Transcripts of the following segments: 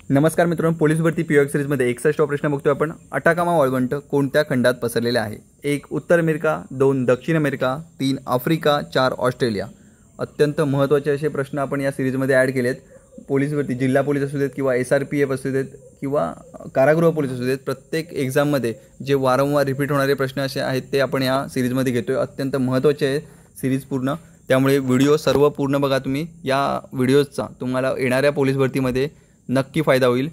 नमस्कार मित्रांनो, पोलीस भरती पीओएक्स सीरीजमध्ये 61 प्रश्न बघतोय आपण। अटाकामा वाळवंट कोणत्या खंडात पसरलेले आहे? 1 उत्तर अमेरिका, 2 दक्षिण अमेरिका, 3 आफ्रिका, 4 ऑस्ट्रेलिया। अत्यंत महत्त्वाचे असे प्रश्न आपण या सीरीजमध्ये ॲड केलेत। पोलीस भरती, जिल्हा पोलीस असू देत किंवा SRPF असू देत किंवा कारागृह पोलीस असू देत, प्रत्येक एक्झाममध्ये जे वारंवार रिपीट होणारे प्रश्न असे आहेत ते आपण या सीरीजमध्ये घेतोय। अत्यंत महत्त्वाचे आहे सीरीज पूर्ण, त्यामुळे व्हिडिओ सर्व पूर्ण बघा तुम्ही। या व्हिडिओचा तुम्हाला येणाऱ्या पोलीस भरतीमध्ये नक्की फायदा होईल।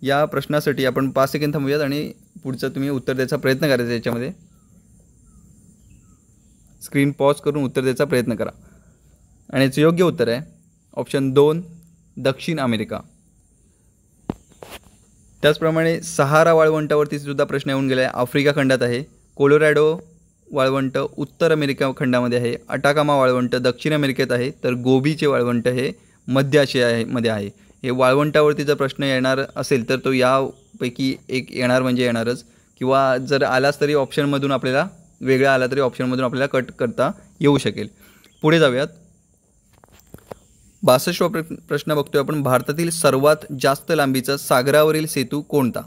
या प्रश्नासाठी आपण 5 सेकंद थांबूयात आणि पुढचं तुम्ही उत्तर द्यायचा प्रयत्न करायचा। याच्यामध्ये स्क्रीन पॉज करून उत्तर द्यायचा प्रयत्न करा। आणि याचं योग्य उत्तर आहे ऑप्शन 2 दक्षिण अमेरिका। त्याचप्रमाणे सहारा वाळवंटावरती सुद्धा प्रश्न येऊन गेला आहे। आफ्रिका खंडात आहे। कोलोरॅडो वाळवंट उत्तर अमेरिका खंडामध्ये आहे। अटाकामा वाळवंट दक्षिण अमेरिकेत आहे। तर गोबीचे वाळवंट हे मध्य आशियामध्ये आहे। हे वाळवंटावरती जर प्रश्न येणार असेल तर तो यापैकी एक येणार म्हणजे येणारच, किंवा जर आलाच तरी ऑप्शनमधून आपल्याला वेगळा आला तरी ऑप्शनमधून आपल्याला कट करता येऊ शकेल। पुढे जाऊयात। 62वा प्रश्न बघतोय आपण। भारतातील सर्वात जास्त लांबीचा सागरावरील सेतू कोणता?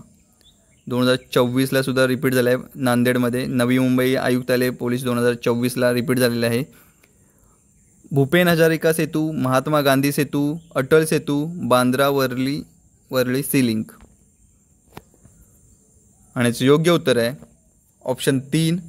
2024ला सुद्धा रिपीट झाला आहे नांदेडमध्ये। नवी मुंबई आयुक्तालय पोलीस 2024ला रिपीट झालेला आहे। भूपेन हजारिका सेतू, महात्मा गांधी सेतू, अटल सेतू, बांद्रा वर्ली सी लिंक। आणि याचं योग्य उत्तर आहे ऑप्शन 3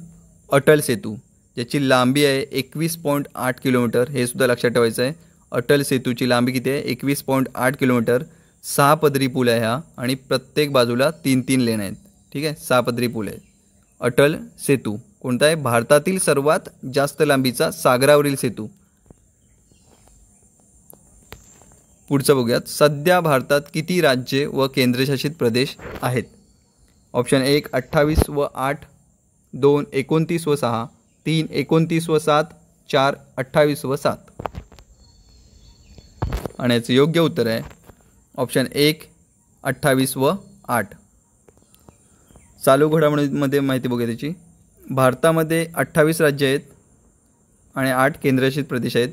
अटल सेतू, ज्याची लांबी आहे 21.8 किलोमीटर। हे सुद्धा लक्षात ठेवायचं आहे। अटल सेतूची लांबी किती आहे? 21.8 किलोमीटर। 6 पदरी पूल आहे हा, आणि प्रत्येक बाजूला 3-3 लेन आहेत। ठीक आहे, 6 पदरी पूल आहे। अटल सेतू कोणता आहे? भारतातील सर्वात जास्त लांबीचा सागरावरील सेतू। पुढचं बघूयात। सध्या भारतात किती राज्ये व केंद्रशासित प्रदेश आहेत? ऑप्शन 1 28 व 8, 2 29 व 6, 3 29 व 7, 4 28 व 7। आणि याचं योग्य उत्तर आहे ऑप्शन 1 28 व 8। चालू घडामोडींमध्ये माहिती बघूया त्याची। भारतामध्ये 28 राज्य आहेत आणि 8 केंद्रशासित प्रदेश आहेत।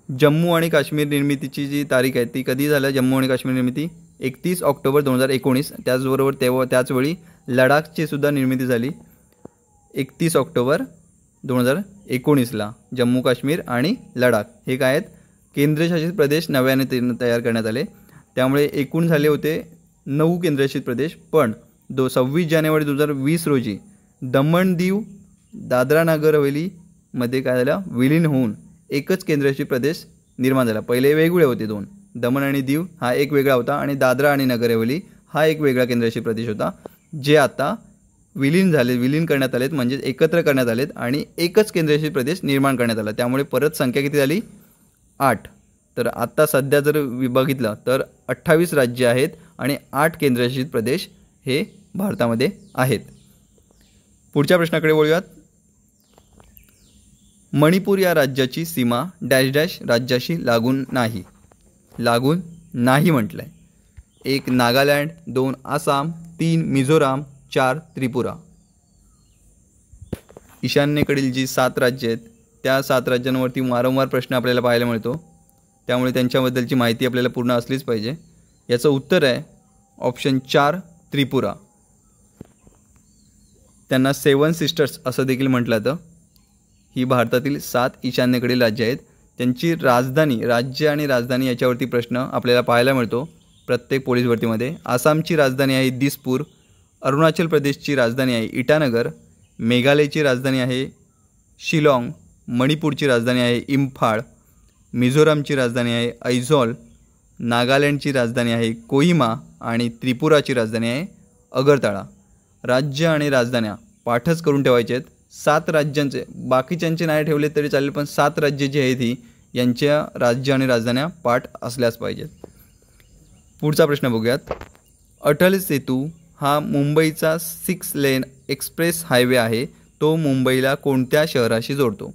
जम्मू आणि काश्मीर निर्मितीची जी तारीख आहे ती कधी झाली? जम्मू आणि काश्मीर निर्मिती 31 ऑक्टोबर 2019। त्याचबरोबर त्याचवेळी लडाखची सुद्धा निर्मिती झाली 31 ऑक्टोबर 2019ला। जम्मू काश्मीर आणि लडाख हे काय आहेत? केंद्रशासित प्रदेश नव्याने तयार करण्यात आले। त्यामुळे एकूण झाले होते 9 केंद्रशासित प्रदेश, पण 26 जानेवारी 2020 रोजी दमण दीव दादरा नगर हवेलीमध्ये काय झालं? विलीन होऊन एकच केंद्रशासित प्रदेश निर्माण झाला। पहिले वेगवेगळे होते 2, दमण आणि दीव हा एक वेगळा होता आणि दादरा आणि नगर हवेली हा एक वेगळा केंद्रशासित प्रदेश होता, जे आता विलीन करण्यात आलेत, म्हणजे एकत्र करण्यात आलेत आणि एकच केंद्रशासित प्रदेश निर्माण करण्यात आला। त्यामुळे परत संख्या किती झाली? 8। तर आता सध्या जर बघितलं तर 28 राज्य आहेत आणि 8 केंद्रशासित प्रदेश हे भारतामध्ये आहेत। पुढच्या प्रश्नाकडे वळूयात। मणिपूर या राज्याची सीमा डॅश डॅश राज्याशी लागून नाही म्हटलं आहे। 1 नागालँड, 2 आसाम, 3 मिझोराम, 4 त्रिपुरा। ईशान्येकडील जी 7 राज्ये आहेत त्या 7 राज्यांवरती वारंवार प्रश्न आपल्याला पाहायला मिळतो, त्यामुळे त्यांच्याबद्दलची माहिती आपल्याला पूर्ण असलीच पाहिजे। याचं उत्तर आहे ऑप्शन 4 त्रिपुरा। त्यांना 7 सिस्टर्स असं देखील म्हटलं जातं। ही भारतातील 7 ईशान्येकडील राज्य आहेत। त्यांची राजधानी, राज्य आणि राजधानी याच्यावरती प्रश्न आपल्याला पाहायला मिळतो प्रत्येक पोलीस भरतीमध्ये। आसामची राजधानी आहे दिसपूर, अरुणाचल प्रदेशची राजधानी आहे इटानगर, मेघालयची राजधानी आहे शिलाँग, मणिपूरची राजधानी आहे इम्फाळ, मिझोरामची राजधानी आहे ऐझॉल, नागालँडची राजधानी आहे कोहिमा आणि त्रिपुराची राजधानी आहे अगरतळा। राज्य आणि राजधान्या पाठच करून ठेवायचे आहेत। 7 राज्यांचे, बाकीच्यांचे नाही ठेवले तरी चालेल, पण 7 राज्ये जी आहेत ही यांच्या राज्य आणि राजधान्या पाठ असल्याच पाहिजेत। पुढचा प्रश्न बघूयात। अटल सेतू हा मुंबईचा 6 लेन एक्सप्रेस हायवे आहे। तो मुंबईला कोणत्या शहराशी जोडतो?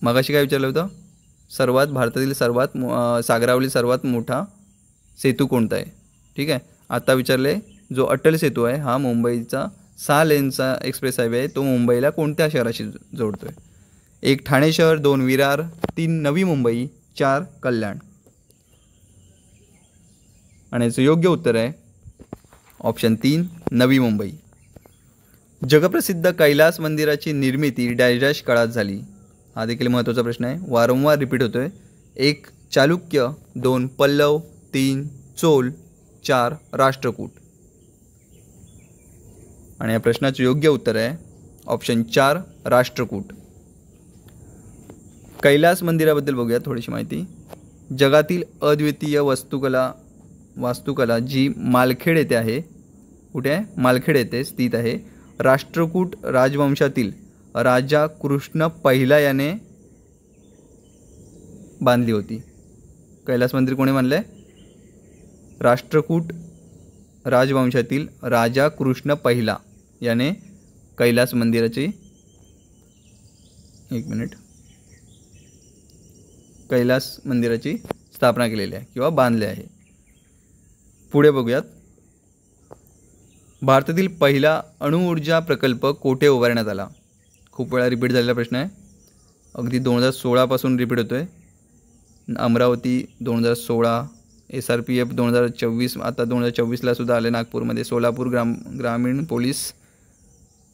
मगाशी काय विचारलं होतं? भारतातील सर्वात सागरावरील सर्वात मोठा सेतू कोणता आहे? ठीक आहे, आता विचारले जो अटल सेतू आहे हा मुंबईचा 6 लेनचा एक्सप्रेस हायवे आहे, तो मुंबईला कोणत्या शहराशी जोडतो आहे? 1 ठाणे शहर, 2 विरार, 3 नवी मुंबई, 4 कल्याण। आणि याचं योग्य उत्तर आहे ऑप्शन 3 नवी मुंबई. जगप्रसिद्ध कैलास मंदिराची निर्मिती डॅश डॅश काळात झाली. हा देखील महत्त्वाचा प्रश्न आहे, वारंवार रिपीट होतोय. 1 चालुक्य, 2 पल्लव, 3 चोल, 4 राष्ट्रकूट. आणि या प्रश्नाचं योग्य उत्तर आहे ऑप्शन 4 राष्ट्रकूट. कैलास मंदिराबद्दल बघूया थोडीशी माहिती. जगातील अद्वितीय वास्तुकला जी मालखेड येथे आहे. कुठे आहे? मालखेड येथे स्थित आहे. राष्ट्रकूट राजवंशातील राजा कृष्ण पहिला याने बांधली होती. कैलास मंदिर कोणी बांधलं आहे? राष्ट्रकूट राजवंशातील राजा कृष्ण पहिला याने कैलास मंदिराची कैलास मंदिराची स्थापना केलेली आहे किंवा बांधले आहे. पुढे बघूयात. भारतातील पहिला अणुऊर्जा प्रकल्प कोठे उभारण्यात आला? खूप वेळा रिपीट झालेला प्रश्न आहे, अगदी 2016 पासून रिपीट होतोय. अमरावती 2016, SRPF 2024, आता 2024ला सुद्धा आले नागपूरमध्ये. सोलापूर ग्रामीण पोलीस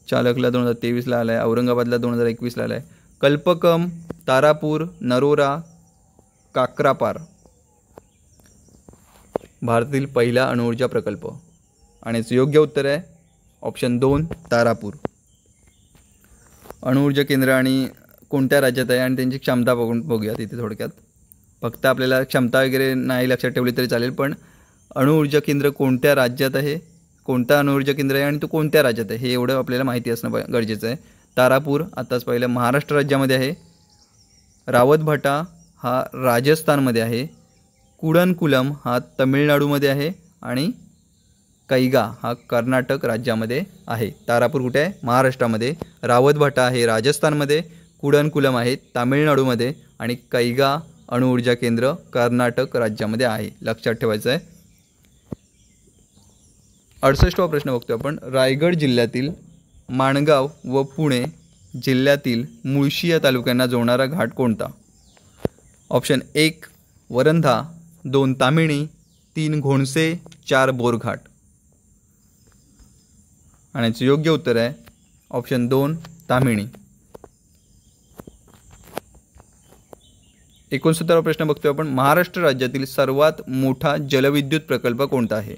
चालकला 2023ला आला आहे. औरंगाबादला 2021ला आला आहे. कल्पकम, तारापूर, नरोरा, काक्रापार भारतातील पहिला अणुऊर्जा प्रकल्प. आणि याचं योग्य उत्तर आहे ऑप्शन 2 तारापूर. अणुऊर्जा केंद्र आणि कोणत्या राज्यात आहे आणि त्यांची क्षमता बघूया तिथे थोडक्यात. फक्त आपल्याला क्षमता वगैरे नाही लक्षात ठेवली तरी चालेल, पण अणुऊर्जा केंद्र कोणत्या राज्यात आहे, कोणता अणुऊर्जा केंद्र आहे आणि तो कोणत्या राज्यात आहे हे एवढं आपल्याला माहिती असणं गरजेचं आहे. तारापूर आताच पहिलं महाराष्ट्र राज्यामध्ये आहे. रावतभाटा हा राजस्थानमध्ये आहे. कुडनकुलम हा तमिळनाडूमध्ये आहे आणि कैगा हा कर्नाटक राज्यामध्ये आहे. तारापूर कुठे आहे? महाराष्ट्रामध्ये. रावतभाटा आहे राजस्थानमध्ये. कुडनकुलम आहे तामिळनाडूमध्ये आणि कैगा अणुऊर्जा केंद्र कर्नाटक राज्यामध्ये आहे. लक्षात ठेवायचं आहे. 68वा प्रश्न बघतो आपण. रायगड जिल्ह्यातील माणगाव व पुणे जिल्ह्यातील मुळशी या तालुक्यांना जोडणारा घाट कोणता? ऑप्शन 1 वरंधा, 2 तामिणी, 3 घोणसे, 4 बोरघाट. आणि याचं योग्य उत्तर आहे ऑप्शन 2 तामिणी. 69वा प्रश्न बघतोय आपण. महाराष्ट्र राज्यातील सर्वात मोठा जलविद्युत प्रकल्प कोणता आहे?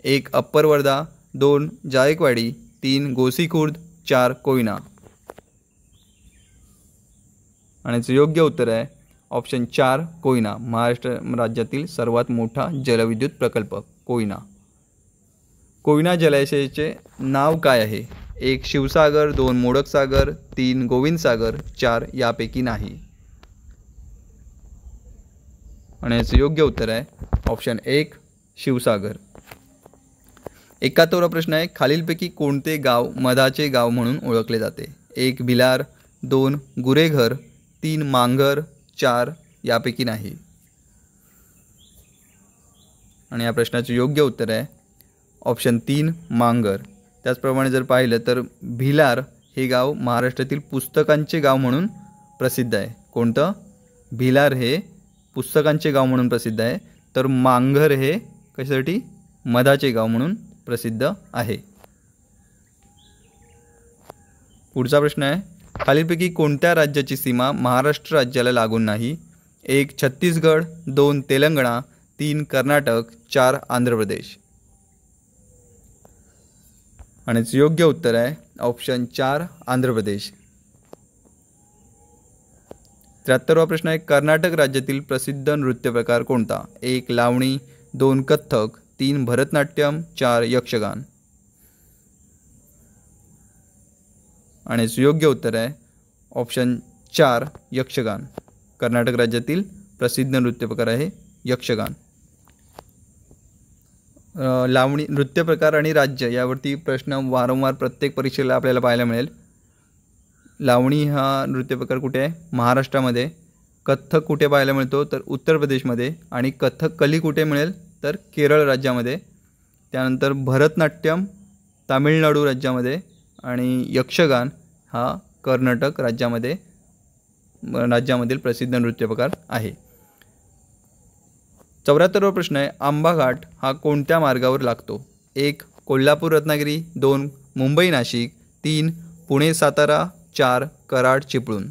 1 अप्पर वर्धा, 2 जायकवाडी, 3 गोसीखुर्द, 4 कोयना. आणि याचं योग्य उत्तर आहे ऑप्शन 4 कोयना. महाराष्ट्र राज्यातील सर्वात मोठा जलविद्युत प्रकल्प कोयना. कोयना जलाशयाचे नाव काय आहे? 1 शिवसागर, 2 मोडक सागर, 3 गोविंद सागर, 4 यापैकी नाही. आणि याचं योग्य उत्तर आहे ऑप्शन 1 शिवसागर. 71वा प्रश्न आहे. खालीलपैकी कोणते गाव मधाचे गाव म्हणून ओळखले जाते? 1 भिलार, 2 गुरेघर, 3 मांगर, 4 यापैकी नाही. आणि या प्रश्नाचे योग्य उत्तर आहे ऑप्शन 3 मांगर. त्याचप्रमाणे जर पाहिलं तर भिलार हे गाव महाराष्ट्रातील पुस्तकांचे गाव म्हणून प्रसिद्ध आहे. कोणतं? भिलार हे पुस्तकांचे गाव म्हणून प्रसिद्ध आहे. तर मांगर हे कशासाठी? मधाचे गाव म्हणून प्रसिद्ध आहे. पुढचा प्रश्न आहे. खालीलपैकी कोणत्या राज्याची सीमा महाराष्ट्र राज्याला लागून नाही? 1 छत्तीसगड, 2 तेलंगणा, 3 कर्नाटक, 4 आंध्र प्रदेश. आणि योग्य उत्तर आहे ऑप्शन 4 आंध्र प्रदेश. 73वा प्रश्न आहे. कर्नाटक राज्यातील प्रसिद्ध नृत्य प्रकार कोणता? 1 लावणी, 2 कथ्थक, 3 भरतनाट्यम, 4 यक्षगान. आणि योग्य उत्तर आहे ऑप्शन 4 यक्षगान. कर्नाटक राज्यातील प्रसिद्ध नृत्य प्रकार आहे यक्षगान. लावणी नृत्य प्रकार आणि राज्य यावरती प्रश्न वारंवार प्रत्येक परीक्षेला आपल्याला पाहायला मिळेल. लावणी हा नृत्य प्रकार कुठे आहे? महाराष्ट्रामध्ये. कथ्थक कुठे पाहायला मिळतो? तर उत्तर प्रदेशमध्ये. आणि कथकली कुठे मिळेल? तर केरळ राज्यामध्ये. त्यानंतर भरतनाट्यम तामिळनाडू राज्यामध्ये आणि यक्षगान हा कर्नाटक राज्यामधील प्रसिद्ध नृत्य प्रकार आहे. 74वा प्रश्न आहे, आंबा घाट हा कोणत्या मार्गावर लागतो? 1 कोल्हापूर रत्नागिरी, 2 मुंबई नाशिक, 3 पुणे सातारा, 4 कराड चिपळूण.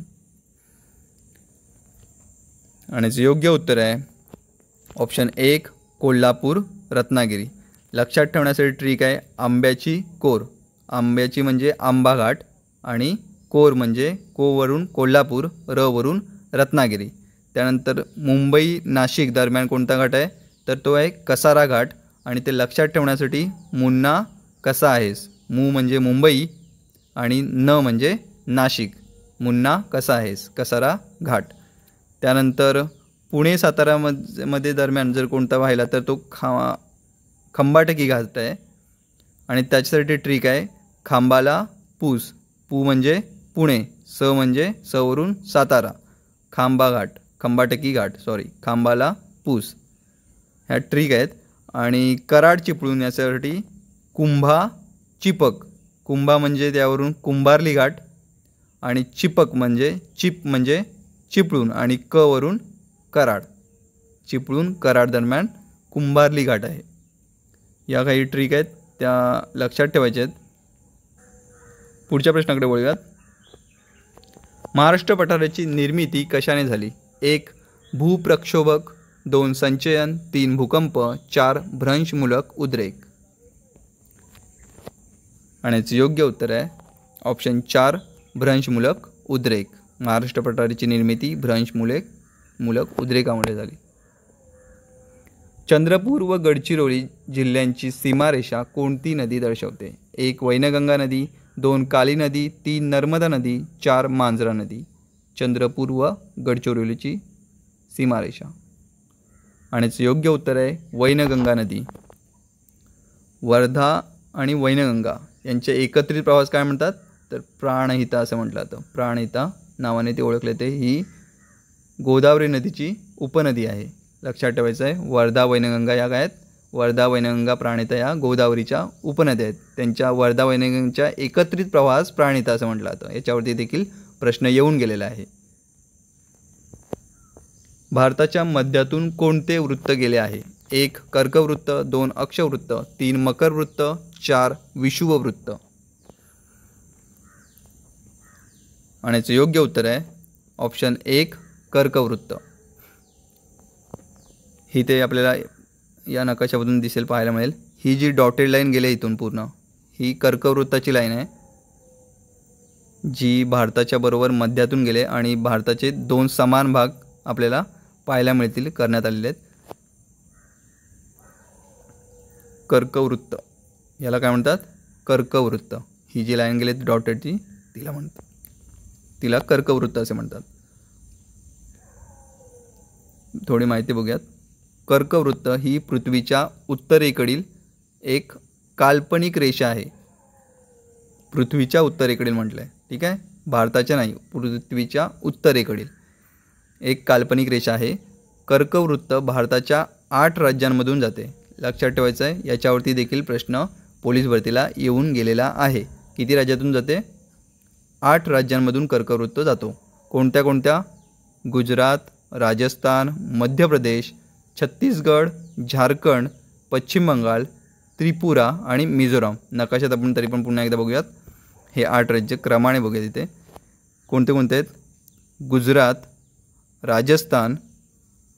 आणि जे योग्य उत्तर आहे ऑप्शन 1 कोल्हापूर रत्नागिरी. लक्षात ठेवण्यासाठी ट्रिक आहे, आंब्याची कोर, आंब्याची म्हणजे आंबा घाट आणि कोर म्हणजे कोवरून कोल्हापूर, र वरून रत्नागिरी. त्यानंतर मुंबई नाशिक दरम्यान कोणता घाट आहे? तर तो आहे कसारा घाट. आणि ते लक्षात ठेवण्यासाठी मुन्ना कसा आहेस, मू म्हणजे मुंबई आणि न म्हणजे नाशिक, मुन्ना कसा आहेस, कसारा घाट. त्यानंतर पुणे सातारामध्ये दरम्यान जर कोणता व्हायला तर तो खंबाटकी घाट आहे. आणि त्याच्यासाठी ट्रिक आहे, खांबाला पूस, पू म्हणजे पुणे, स म्हणजे स वरून सातारा, खांबा घाट, खंबाटकी घाट खांबाला पूस, ह्या ट्रिक आहेत. आणि कराड चिपळूण याच्यासाठी कुंभा चिपक, कुंभा म्हणजे त्यावरून कुंभारली घाट आणि चिपक म्हणजे चिप म्हणजे चिपळूण आणि क वरून कराड, चिपळूण कराड दरम्यान कुंभारली घाट आहे. या काही ट्रिक आहेत त्या लक्षात ठेवायच्या आहेत. पुढच्या प्रश्नाकडे वळूयात. महाराष्ट्र पठाराची निर्मिती कशाने झाली? 1 भूप्रक्षोभक, 2 संचयन, 3 भूकंप, 4 भ्रंशमूलक उद्रेक. आणि याचे योग्य उत्तर आहे ऑप्शन 4 भ्रंशमूलक उद्रेक. महाराष्ट्र पठाराची निर्मिती भ्रंशमूलक उद्रेकामुळे झाली. चंद्रपूर व गडचिरोली जिल्ह्यांची सीमारेषा कोणती नदी दर्शवते? 1 वैनगंगा नदी, 2 काली नदी, 3 नर्मदा नदी, 4 मांजरा नदी. चंद्रपूर व गडचिरोलीची सीमारेषा. आणि योग्य उत्तर आहे वैनगंगा नदी. वर्धा आणि वैनगंगा यांचे एकत्रित प्रवास काय म्हणतात? तर प्राणहिता असं म्हटलं जातं. प्राणहिता नावाने ते ओळखले ते. ही गोदावरी नदीची उपनदी आहे. लक्षात ठेवायचं आहे, वर्धा वैनगंगा या काय आहेत? वर्धा वैनगंगा प्राणहिता या गोदावरीच्या उपनद्या आहेत. त्यांच्या वर्धा वैनगंगाच्या एकत्रित प्रवास प्राणहिता असं म्हटलं जातं. याच्यावरती देखील प्रश्न येऊन गेलेला आहे. भारताच्या मध्यातून कोणते वृत्त गेले आहे? 1 कर्कवृत्त, 2 अक्षवृत्त, 3 मकरवृत्त, 4 विषुववृत्त. आणि याचं योग्य उत्तर आहे ऑप्शन 1 कर्कवृत्त. ही ते आपल्याला या नकाशामधून दिसेल, पाहायला मिळेल. ही जी डॉटेड लाईन गेली इथून पूर्ण, ही कर्कवृत्ताची लाईन आहे जी भारताच्या बरोबर मध्यातून गेले आणि भारताचे 2 समान भाग आपल्याला पाहायला मिळतील, करण्यात आलेले आहेत. कर्कवृत्त याला काय म्हणतात? कर्कवृत्त. ही जी लाईन गेली डॉटेडची तिला म्हणतात, तिला कर्कवृत्त असे म्हणतात. थोडी माहिती बघूयात. कर्कवृत्त ही पृथ्वीच्या उत्तरेकडील एक काल्पनिक रेषा आहे. पृथ्वीच्या उत्तरेकडील म्हटलं आहे, ठीक आहे, भारताच्या नाही, पृथ्वीच्या उत्तरेकडील एक काल्पनिक रेषा आहे. कर्कवृत्त भारताच्या 8 राज्यांमधून जाते. लक्षात ठेवायचं आहे, याच्यावरती देखील प्रश्न पोलीस भरतीला येऊन गेलेला आहे. किती राज्यातून जाते? 8 राज्यांमधून कर्कवृत्त जातो. कोणत्या कोणत्या? गुजरात, राजस्थान, मध्य प्रदेश, छत्तीसगड, झारखंड, पश्चिम बंगाल, त्रिपुरा आणि मिझोराम. नकाशात आपण तरी पण पुन्हा एकदा बघूयात. हे 8 राज्य क्रमाने बघूया तिथे कोणते कोणते आहेत. गुजरात, राजस्थान,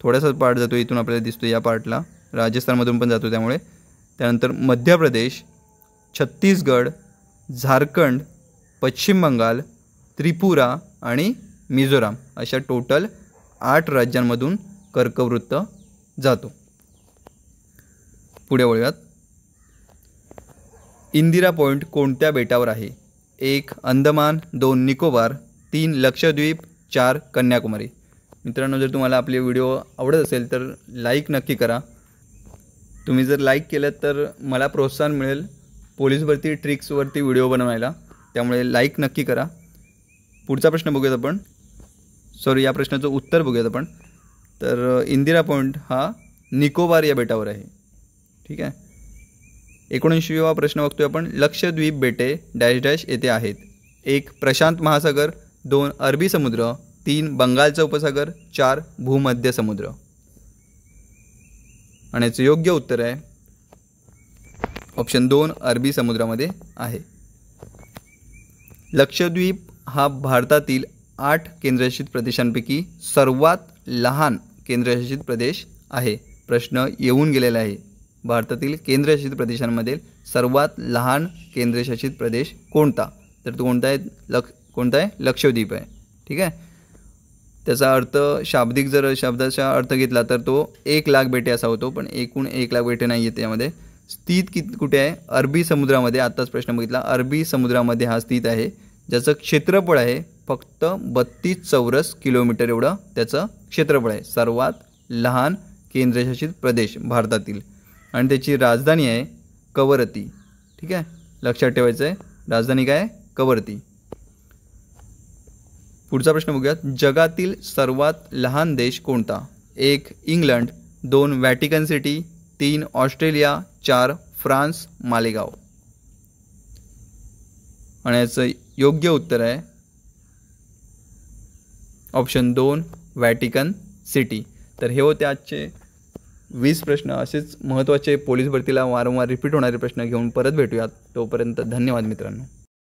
थोडासा पार्ट जातो इथून आपल्याला दिसतो, या पार्टला राजस्थानमधून पण जातो त्यामुळे. त्यानंतर मध्य प्रदेश, छत्तीसगड, झारखंड, पश्चिम बंगाल, त्रिपुरा आणि मिझोराम अशा टोटल 8 राज्यांमधून कर्कवृत्त जातो. पुढे वळूयात. इंदिरा पॉईंट कोणत्या बेटावर आहे? 1 अंदमान, 2 निकोबार, 3 लक्षद्वीप, 4 कन्याकुमारी. मित्रांनो, जर तुम्हाला आपले व्हिडिओ आवडत असेल तर लाईक नक्की करा. तुम्ही जर लाईक केलं तर मला प्रोत्साहन मिळेल पोलीस भरती ट्रिक्सवरती व्हिडिओ बनवायला, त्यामुळे लाईक नक्की करा. पुढचा प्रश्न बघूयात आपण. या प्रश्नाचं उत्तर बघूयात आपण. तर इंदिरा पॉईंट हा निकोबार या बेटावर आहे, ठीक आहे. 79वा प्रश्न बघतोय आपण. लक्षद्वीप बेटे डॅश डॅश येथे आहेत. 1 प्रशांत महासागर, 2 अरबी समुद्र, 3 बंगालचा उपसागर, 4 भूमध्य समुद्र. आणि याचं योग्य उत्तर आहे ऑप्शन 2 अरबी समुद्रामध्ये आहे. लक्षद्वीप हा भारतातील 8 केंद्रशासित प्रदेशांपैकी सर्वात लहान केंद्रशासित प्रदेश आहे. प्रश्न येऊन गेलेला आहे. भारतातील केंद्रशासित प्रदेशांमधील सर्वात लहान केंद्रशासित प्रदेश कोणता? तर तो कोणता आहे? लक्षद्वीप आहे. ठीक आहे. त्याचा अर्थ शाब्दिक जर शब्दाचा अर्थ घेतला तर तो 1 लाख बेटे असा होतो, पण एकूण 1 लाख बेटे नाही आहेत यामध्ये. स्थित कुठे आहे? अरबी समुद्रामध्ये. आत्ताच प्रश्न बघितला, अरबी समुद्रामध्ये हा स्थित आहे, ज्याचं क्षेत्रफळ आहे फक्त 32 चौरस किलोमीटर एवढं त्याचं क्षेत्रफळ आहे. सर्वात लहान केंद्रशासित प्रदेश भारतातील. आणि त्याची राजधानी आहे कवरती. ठीक आहे, लक्षात ठेवायचं आहे. राजधानी काय आहे? कवरती. पुढचा प्रश्न बघूयात. जगातील सर्वात लहान देश कोणता? 1 England, 2 Vatican city, 3 Australia, 4 France Malegaon. आणि याचं योग्य उत्तर आहे ऑप्शन 2 व्हॅटिकन सिटी. तर हे होते आजचे 20 प्रश्न. असेच महत्त्वाचे पोलीस भरतीला वारंवार रिपीट होणारे प्रश्न घेऊन परत भेटूयात. तोपर्यंत धन्यवाद मित्रांनो.